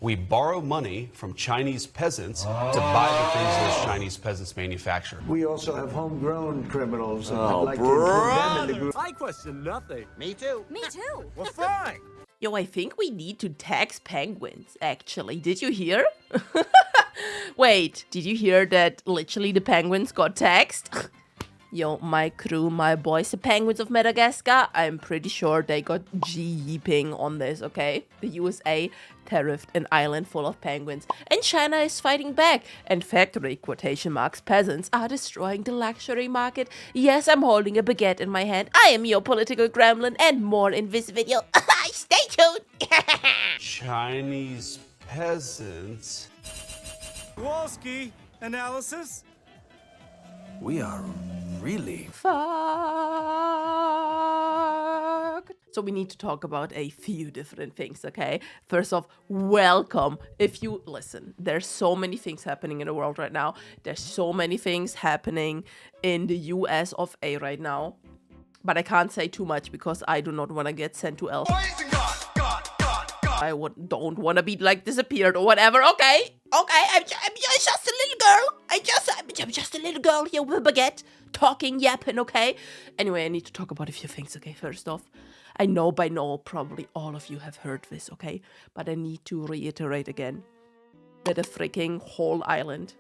We borrow money from Chinese peasants to buy the things those Chinese peasants manufacture. We also have homegrown criminals. And Oh, I'd like to include them in the group. I question nothing. Me too. Me too. Well, fine. Yo, I think we need to tax penguins, actually. Did you hear? Wait, did you hear that literally the penguins got taxed? Yo, my crew, my boys, the penguins of Madagascar, I'm pretty sure they got G-yeeping on this, okay? The USA tariffed an island full of penguins, and China is fighting back. And factory, quotation marks, peasants are destroying the luxury market. Yes, I'm holding a baguette in my hand. I am your political gremlin, and more in this video. Stay tuned! Chinese peasants? Kowalski, analysis? We are really... Fuck. So we need to talk about a few different things, okay? First off, welcome. If you listen, there's so many things happening in the world right now. There's so many things happening in the US of A right now. But I can't say too much because I do not want to get sent to L. I don't want to be like disappeared or whatever. Okay, I'm just a little girl. I'm just a little girl here with a baguette, talking, yapping. Okay. Anyway, I need to talk about a few things. Okay, first off, I know by now probably all of you have heard this. Okay, but I need to reiterate again that a freaking whole island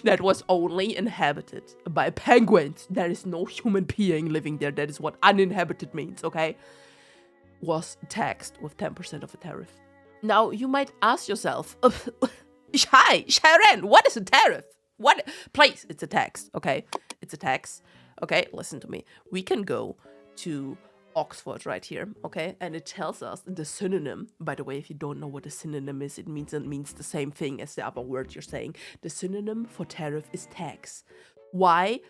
that was only inhabited by penguins. There is no human being living there. That is what uninhabited means. Okay. Was taxed with 10% of a tariff. Now, you might ask yourself, hi, Shyaren, what is a tariff? What? Please, it's a tax, okay? It's a tax, okay? Listen to me. We can go to Oxford right here, okay? And it tells us the synonym. By the way, if you don't know what a synonym is, it means the same thing as the other word you're saying. The synonym for tariff is tax. Why?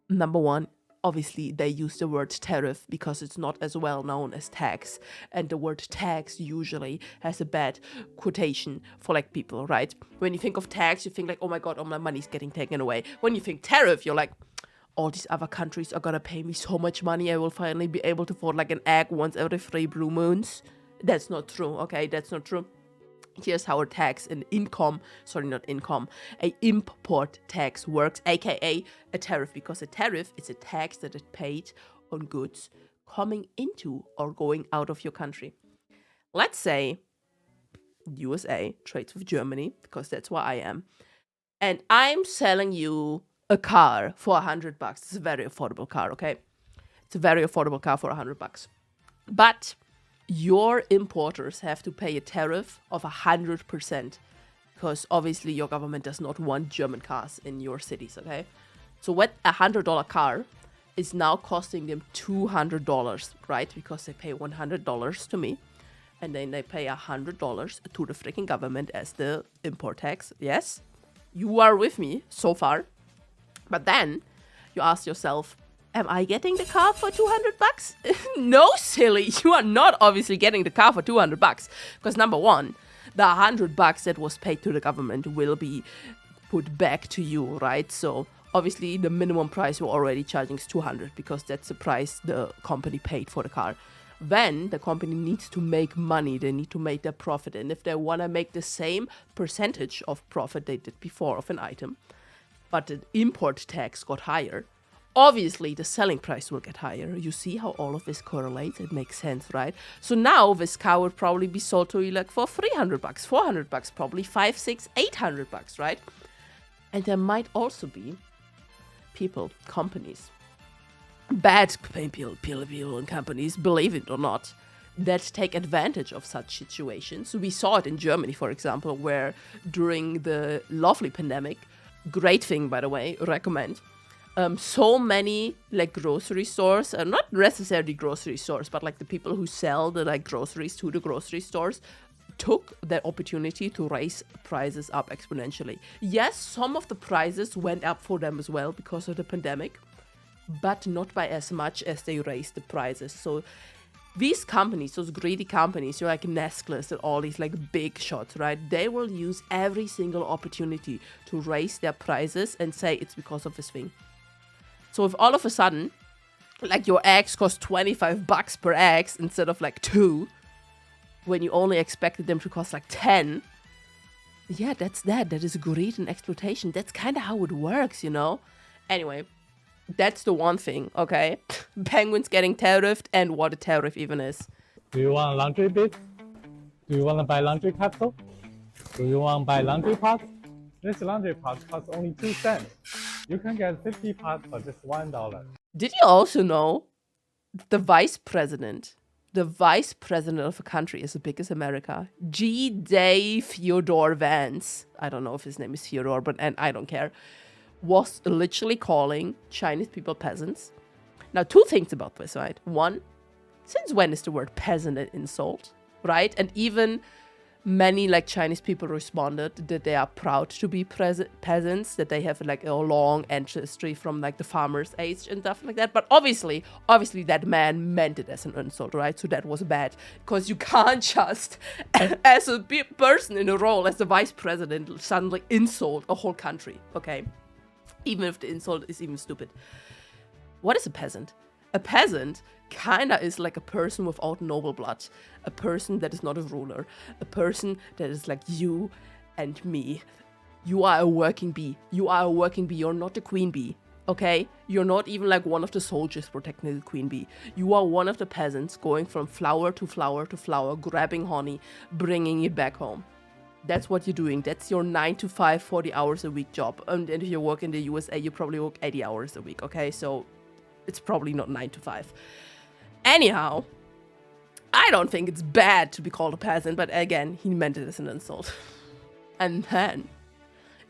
Number one, obviously, they use the word tariff because it's not as well known as tax. And the word tax usually has a bad quotation for like people, right? When you think of tax, you think like, oh my God, all my money's getting taken away. When you think tariff, you're like, all these other countries are gonna pay me so much money, I will finally be able to afford like an egg once every 3 blue moons. That's not true, okay? That's not true. Here's how a tax, a import tax works, aka a tariff, because a tariff is a tax that is paid on goods coming into or going out of your country. Let's say USA trades with Germany, because that's where I am, and I'm selling you a car for $100. It's a very affordable car, okay? It's a very affordable car for $100. But your importers have to pay a tariff of 100% because obviously your government does not want German cars in your cities, okay? So what a $100 car is now costing them $200, right? Because they pay $100 to me and then they pay $100 to the freaking government as the import tax. Yes, you are with me so far. But then you ask yourself, am I getting the car for $200? No, silly. You are not obviously getting the car for $200. Because number one, the $100 that was paid to the government will be put back to you, right? So obviously the minimum price you're already charging is $200 because that's the price the company paid for the car. Then the company needs to make money. They need to make their profit. And if they want to make the same percentage of profit they did before of an item, but the import tax got higher, obviously the selling price will get higher. You see how all of this correlates? It makes sense, right? So now this car would probably be sold to you like for $300, $400, probably $500, $600, $800, right? And there might also be people, companies, bad people and companies, believe it or not, that take advantage of such situations. We saw it in Germany, for example, where during the lovely pandemic, great thing, by the way, recommend, so many like grocery stores, not necessarily grocery stores, but like the people who sell the like groceries to the grocery stores took that opportunity to raise prices up exponentially. Yes, some of the prices went up for them as well because of the pandemic, but not by as much as they raised the prices. So these companies, those greedy companies, you're like Nestlé and all these like big shots, right? They will use every single opportunity to raise their prices and say it's because of this thing. So if all of a sudden, like your eggs cost $25 per egg instead of like $2, when you only expected them to cost like 10. Yeah, that's that. That is greed and exploitation. That's kind of how it works, you know? Anyway, that's the one thing, okay? Penguins getting tariffed and what a tariff even is. Do you want laundry bits? Do you want to buy laundry capsule? Do you want to buy laundry pots? This laundry pot costs only 2 cents. You can get 50 pots for just $1. Did you also know the vice president of a country as big as America, G. Day Theodore Vance, I don't know if his name is Theodore, and I don't care, was literally calling Chinese people peasants. Now, 2 things about this, right? 1, since when is the word peasant an insult, right? And even many like Chinese people responded that they are proud to be peasants, that they have like a long ancestry from like the farmer's age and stuff like that. But obviously that man meant it as an insult, right? So that was bad, because you can't just, as a person in a role as the vice president, suddenly insult a whole country, okay? Even if the insult is even stupid. What is a peasant? A peasant kinda is like a person without noble blood, a person that is not a ruler, a person that is like you and me. You are a working bee. You are a working bee. You're not a queen bee, okay? You're not even like one of the soldiers protecting the queen bee. You are one of the peasants going from flower to flower to flower, grabbing honey, bringing it back home. That's what you're doing. That's your 9 to 5, 40 hours a week job. And if you work in the USA, you probably work 80 hours a week, okay? So it's probably not 9 to 5. Anyhow, I don't think it's bad to be called a peasant, but again, he meant it as an insult. And then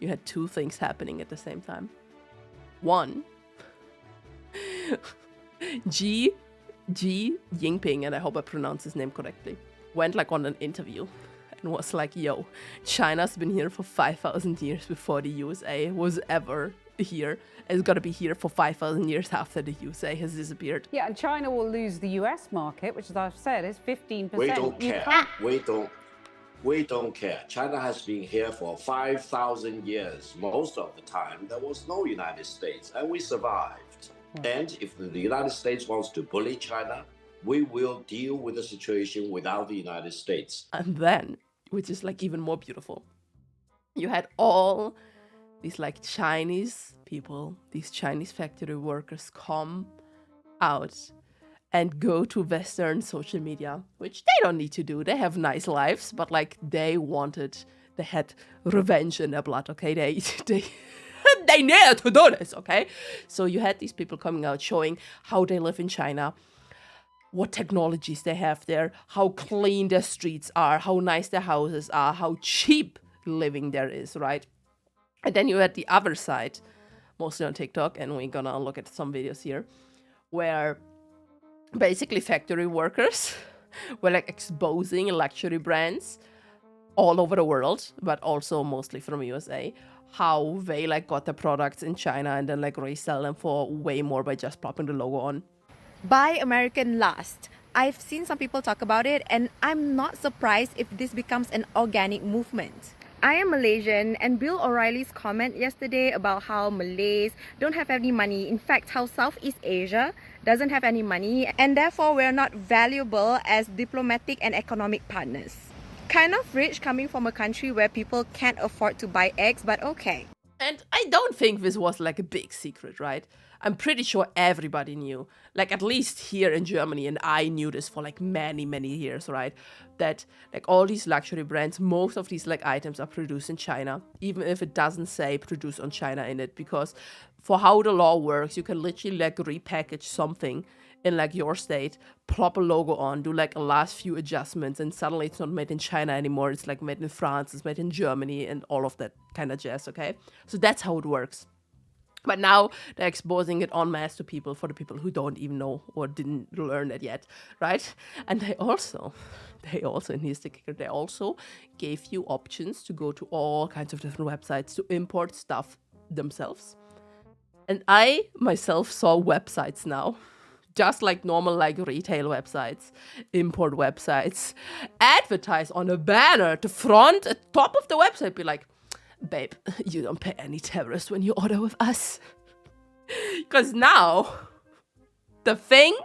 you had 2 things happening at the same time. 1, Xi Jinping, and I hope I pronounce his name correctly, went like on an interview and was like, yo, China's been here for 5,000 years before the USA was ever here. It's got to be here for 5,000 years after the USA has disappeared. Yeah, and China will lose the US market, which, as I've said, is 15%. We don't care. We don't care. China has been here for 5,000 years. Most of the time, there was no United States, and we survived. And if the United States wants to bully China, we will deal with the situation without the United States. And then, which is like even more beautiful, you had all these like Chinese people, these Chinese factory workers come out and go to Western social media, which they don't need to do. They have nice lives, but like they had revenge in their blood, okay? They needed to do this, okay? So you had these people coming out showing how they live in China, what technologies they have there, how clean their streets are, how nice their houses are, how cheap living there is, right? And then you had the other side, mostly on TikTok, and we're gonna look at some videos here, where basically factory workers were like exposing luxury brands all over the world, but also mostly from USA, how they like got the products in China and then like resell them for way more by just plopping the logo on. Buy American last. I've seen some people talk about it, and I'm not surprised if this becomes an organic movement. I am Malaysian, and Bill O'Reilly's comment yesterday about how Malays don't have any money, in fact how Southeast Asia doesn't have any money, and therefore we're not valuable as diplomatic and economic partners. Kind of rich coming from a country where people can't afford to buy eggs, but okay. And I don't think this was like a big secret, right? I'm pretty sure everybody knew, like at least here in Germany, and I knew this for like many, many years, right? That like all these luxury brands, most of these like items are produced in China, even if it doesn't say produced on China in it, because for how the law works, you can literally like repackage something in like your state, plop a logo on, do like a last few adjustments, and suddenly it's not made in China anymore. It's like made in France, it's made in Germany, and all of that kind of jazz, okay? So that's how it works. But now they're exposing it en masse to people, for the people who don't even know or didn't learn it yet, right? And they also, and here's the kicker, they also gave you options to go to all kinds of different websites to import stuff themselves. And I myself saw websites now, just like normal like retail websites, import websites, advertise on a banner at the front, at top of the website, be like, babe, you don't pay any tariffs when you order with us. Because now, the thing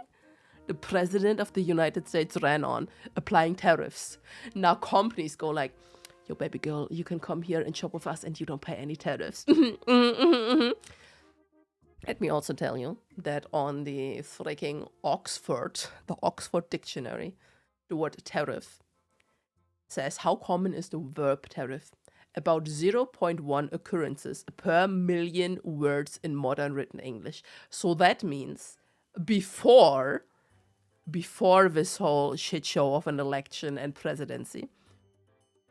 the president of the United States ran on, applying tariffs. Now companies go like, yo, baby girl, you can come here and shop with us and you don't pay any tariffs. Let me also tell you that on the freaking the Oxford Dictionary, the word tariff says, how common is the verb tariff? About 0.1 occurrences per million words in modern written English. So that means before this whole shit show of an election and presidency,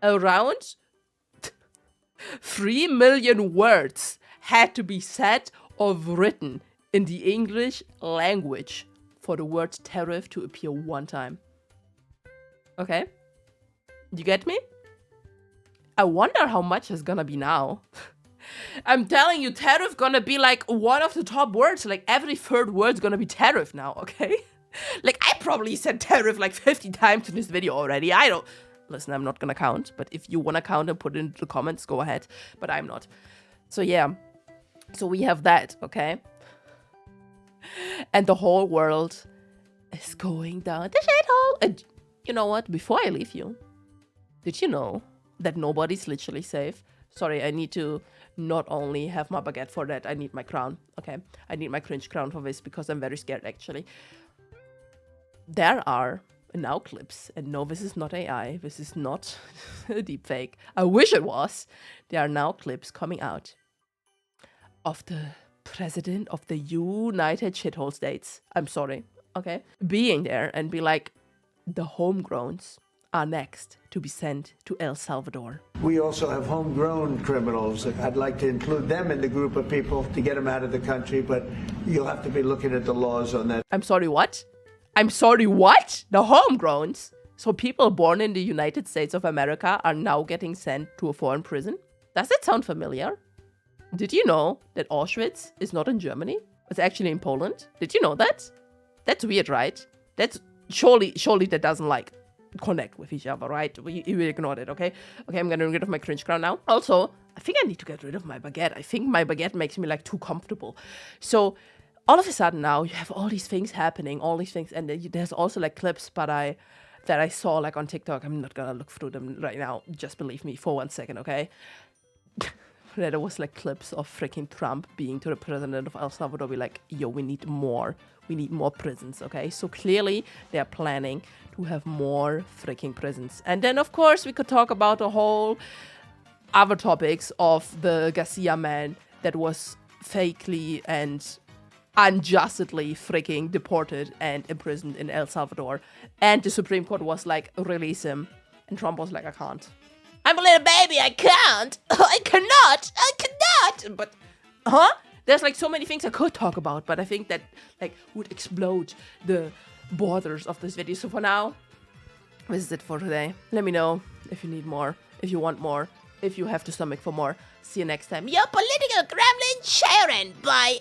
around 3 million words had to be said or written in the English language for the word tariff to appear one time. Okay? You get me? I wonder how much it's gonna be now. I'm telling you, tariff gonna be like one of the top words. Like every third word's gonna be tariff now, okay? Like I probably said tariff like 50 times in this video already. I don't... Listen, I'm not gonna count. But if you wanna count and put it into the comments, go ahead. But I'm not. So yeah. So we have that, okay? And the whole world is going down the shithole. And you know what? Before I leave you, did you know that nobody's literally safe? Sorry, I need to not only have my baguette for that, I need my crown, okay? I need my cringe crown for this because I'm very scared, actually. There are now clips, and no, this is not AI, this is not a deepfake. I wish it was. There are now clips coming out of the president of the United Shithole States. I'm sorry, okay? Being there and be like, the homegrowns are next to be sent to El Salvador. We also have homegrown criminals. I'd like to include them in the group of people to get them out of the country, but you'll have to be looking at the laws on that. I'm sorry, what? I'm sorry, what? The homegrowns? So people born in the United States of America are now getting sent to a foreign prison? Does that sound familiar? Did you know that Auschwitz is not in Germany? It's actually in Poland? Did you know that? That's weird, right? That's surely that doesn't like connect with each other, right? We ignored it, okay? Okay, I'm gonna get rid of my cringe crown now. Also, I think I need to get rid of my baguette. I think my baguette makes me like too comfortable. So all of a sudden now you have all these things happening, all these things, and there's also like clips that I saw like on TikTok. I'm not gonna look through them right now. Just believe me for 1 second, okay? There was like clips of freaking Trump being to the president of El Salvador, be like, yo, we need more prisons, okay? So clearly they're planning to have more freaking prisons. And then of course we could talk about the whole other topics of the Garcia man that was fakely and unjustly freaking deported and imprisoned in El Salvador. And the Supreme Court was like, release him. And Trump was like, I can't. I'm a little baby, I can't. I cannot. But, there's like so many things I could talk about, but I think that like would explode the borders of this video. So for now, this is it for today. Let me know if you need more, if you want more, if you have the stomach for more. See you next time. Your political gremlin, Shyaren. Bye.